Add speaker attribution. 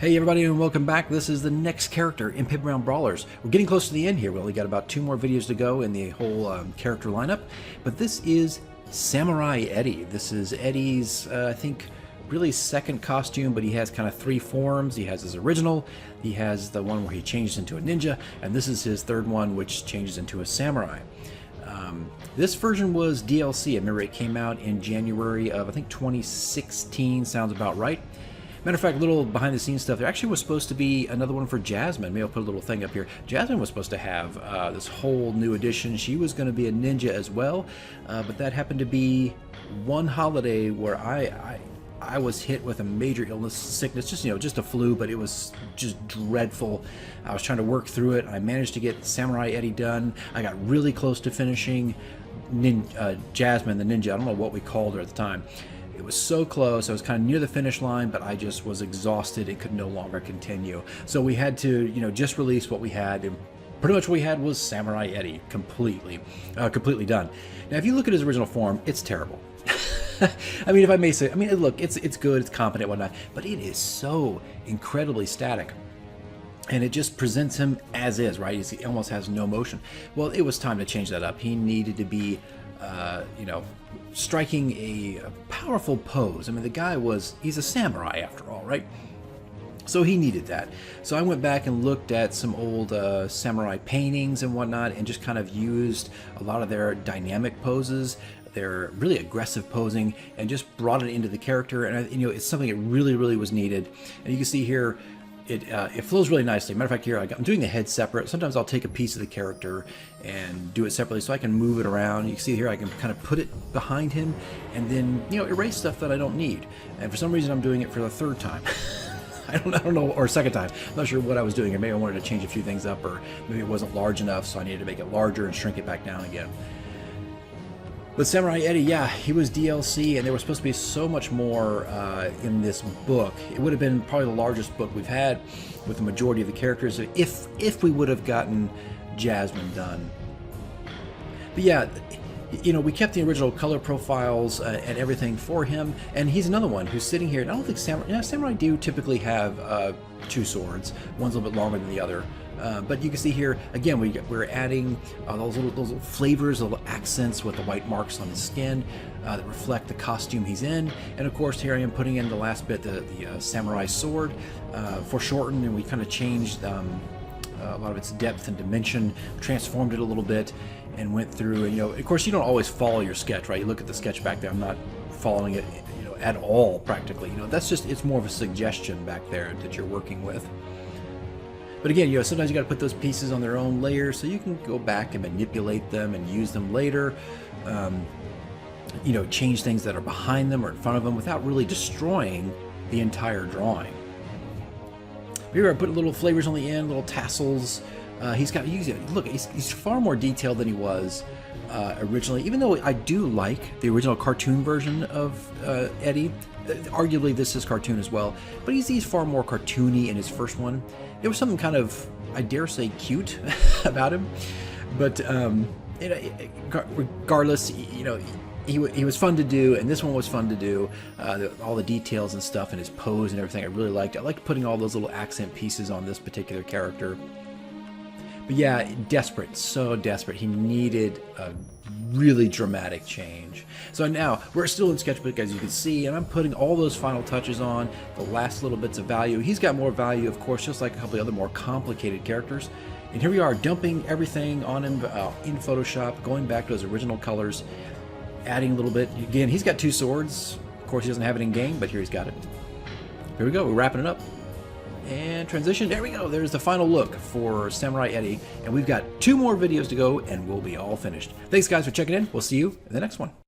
Speaker 1: Hey everybody and welcome back. This is the next character in Paperbound Brawlers. We're getting close to the end here. We only got about 2 more videos to go in the whole character lineup. But this is Samurai Eddy. This is Eddy's, I think, really second costume, but he has kind of 3 forms. He has his original, he has the one where he changes into a ninja, and this is his third one, which changes into a samurai. This version was DLC. I remember it came out in January of, I think, 2016, sounds about right. Matter of fact, little behind the scenes stuff, there actually was supposed to be another one for Jasmine. Maybe I'll put a little thing up here. Jasmine was supposed to have this whole new edition. She was going to be a ninja as well, but that happened to be one holiday where I was hit with a major illness, sickness, just a flu, but it was just dreadful. I was trying to work through it. I managed to get Samurai Eddy done. I got really close to finishing Jasmine, the ninja. I don't know what we called her at the time. It was so close. I was kind of near the finish line, but I just was exhausted and could no longer continue. So we had to, just release what we had. And pretty much what we had was Samurai Eddy, completely done. Now, if you look at his original form, it's terrible. I mean, if I may say, look, it's good, it's competent, whatnot, but it is so incredibly static. And it just presents him as is, right? He almost has no motion. Well, it was time to change that up. He needed to be, striking a powerful pose. I mean, the guy he's a samurai after all, right? So he needed that. So I went back and looked at some old samurai paintings and whatnot and just kind of used a lot of their dynamic poses, their really aggressive posing, and just brought it into the character. And it's something that really was needed. And you can see here, it flows really nicely. Matter of fact, here I'm doing the head separate. Sometimes I'll take a piece of the character and do it separately so I can move it around. You can see here I can kind of put it behind him and then erase stuff that I don't need. And for some reason I'm doing it for the 3rd time. I don't know, or 2nd time. I'm not sure what I was doing. Or maybe I wanted to change a few things up, or maybe it wasn't large enough, so I needed to make it larger and shrink it back down again. But Samurai Eddy, yeah, he was DLC, and there was supposed to be so much more in this book. It would have been probably the largest book we've had with the majority of the characters if we would have gotten Jasmine done. But yeah, we kept the original color profiles and everything for him, and he's another one who's sitting here. And I don't think Samurai do typically have 2 swords. One's a little bit longer than the other. But you can see here, again, we're adding those little flavors, little accents with the white marks on his skin that reflect the costume he's in. And of course, here I am putting in the last bit, the samurai sword, foreshortened, and we kind of changed a lot of its depth and dimension, transformed it a little bit, and went through. And of course, you don't always follow your sketch, right? You look at the sketch back there. I'm not following it, at all practically. That's just, it's more of a suggestion back there that you're working with. But again, sometimes you got to put those pieces on their own layers so you can go back and manipulate them and use them later. Change things that are behind them or in front of them without really destroying the entire drawing. Here I put little flavors on the end, little tassels. Look, he's far more detailed than he was originally. Even though I do like the original cartoon version of Eddy. Arguably this is cartoon as well, but he's far more cartoony in his first one. There was something kind of, I dare say, cute about him, but regardless, he was fun to do, and this one was fun to do. All the details and stuff and his pose and everything I really liked. I liked putting all those little accent pieces on this particular character. But yeah, desperate, so desperate. He needed a really dramatic change. So now we're still in Sketchbook, as you can see, and I'm putting all those final touches on, the last little bits of value. He's got more value, of course, just like a couple of other more complicated characters. And here we are, dumping everything on him in Photoshop, going back to his original colors, adding a little bit. Again, he's got 2 swords. Of course, he doesn't have it in game, but here he's got it. Here we go, we're wrapping it up. And transition, there we go, there's the final look for Samurai Eddy, and we've got 2 more videos to go and we'll be all finished. Thanks guys for checking in. We'll see you in the next one.